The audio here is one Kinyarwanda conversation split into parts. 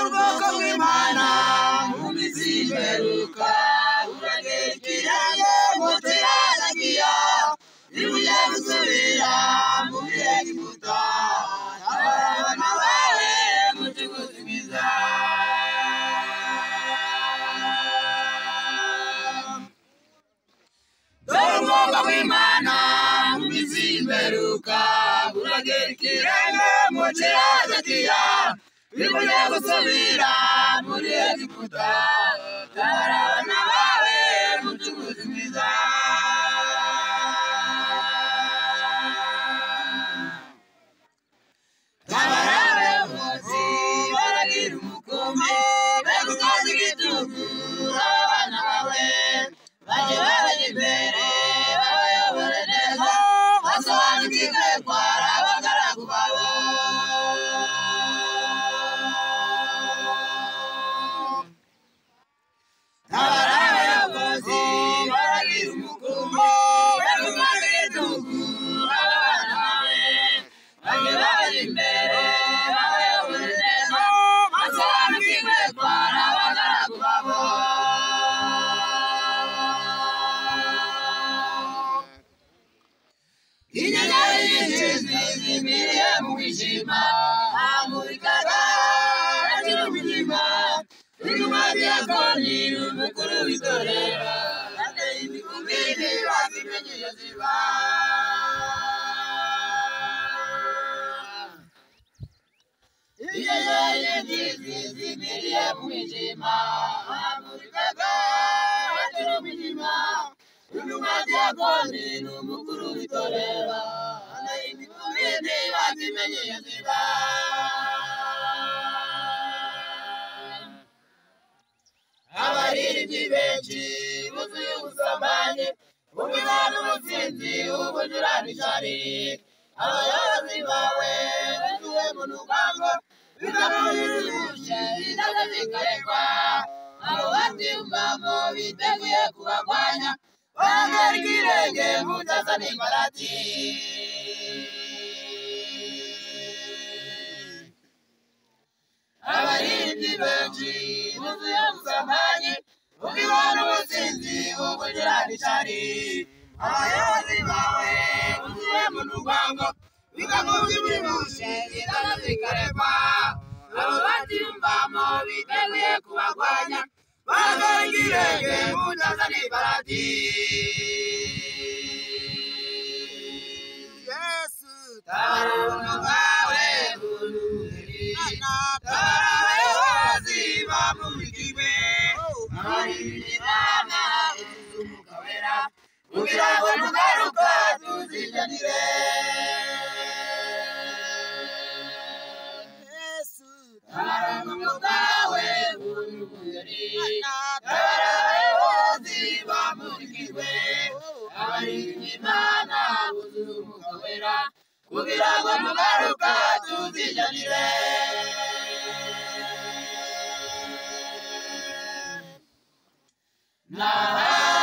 Ubwoko bw'Imana mu minsi y'imperuka uragerekeranye mu tiranagiya nibuye gusubira mu Egiputa abana bawe mucukuzi mwiza ubwoko bw'Imana mu minsi y'imperuka uragerekeranye mu tiranagiya nibuye gusubira muri Egiputa abana bawe mucukuzi mwiza abarabe bose baragira umukumbi begukaza igitugu abana bawe bajye babajya imbere babayobore neza basobanukirwe ko ari abagaragu babo abarayobozi baragira umukumbi begukaza igitugu abana bawe bajye babajya imbere babayobore neza basobanukirwe ko ari abagaragu babo inyenyeri nyinshi zimiriye mu mwijima hamurikaga hejuru y'umwijima inyuma y'Diyakoni umukuru w'itorero yateye imikumbi bazimenyeye ziba inyenyeri nyinshi zimiriye mu mwijima hamurikaga hejuru y'umwijima inyuma y'Diyakoni umukuru w'itorero yateye imikumbi bazimenyeye ziba abaririmbyi benshi buzuye ubusambanyi ubwibone ubutsinzi ubujura n'ishyari abayobozi bawe buzuye mu rugango bikamuhirushe indabyo zikarekwa abo batiyumvamo biteguye kubarwanya bahagarika ikirenge mu cyasa n'imparati abaririmbyi benshi buzuye ubusambanyi ubwibone ubutsinzi ubujura n'ishyari abayobozi bawe buzuye mu rugango bikamuhirushe indabyo zikarekwa abo batiyumvamo biteguye kubarwanya bahagarika ikirenge mu cyasa n'imparati Yesu tabara bawe abayobozi bamurikiwe abaririmbana uzumuka wera kugira ngo nugaruka tuzijanire Yesu tabara bawe abayobozi bamurikiwe abaririmbana uzumuka wera kugira ngo nugaruka tuzijanire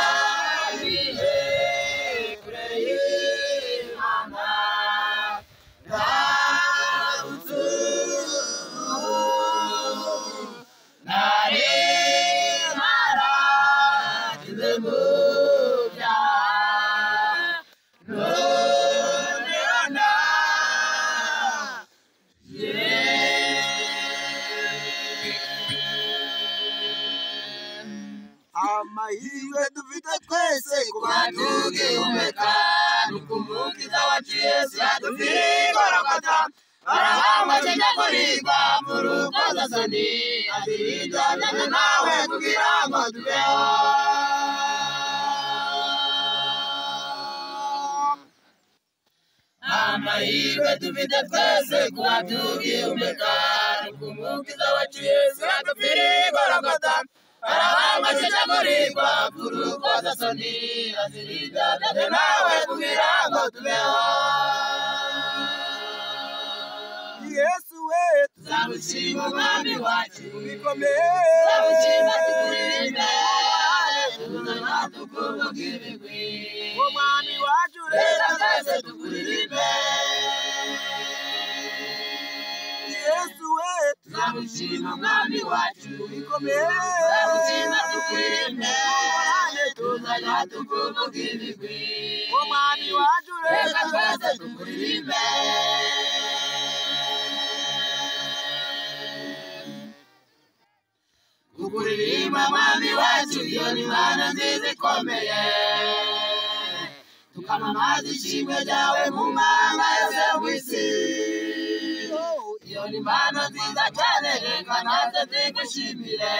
nabihe kure y'Imana ntabutsu nari naragize mu byaha noneho amahirwe dufite twese kuba tugihumeka n'ukumukiza wacu Yesu yadupfiriye Golgotha arahangwa cyane kurigwa mu rukozasoni azirijyana nawe kugira ngo tubeho amahirwe dufite twese kuba tugihumeka n'ukumukiza wacu Yesu yadupfiriye Golgotha arahangwa cyane kurigwa mu rukozasoni azirijyana nawe kugira ngo tubeho Yesu we tuzamushima umwami wacu bikomeye tuzamushima tukuririmbe tuzajya tukuvuga ibigwi umwami wacu reka twese tukuririmbe Yesu we tuzamushima umwami wacu bikomeye tuzamushima tukuririmbe tuzajya tukuvuga ibigwi umwami wacu reka twese tukuririmbe Kuririmba mwami wacu iyo ni Imana nziza ikomeye tukamamaza ishimwe ryawe mu mahanga yose kw'isi iyo ni Imana nziza cyane reka natwe tuyigushimire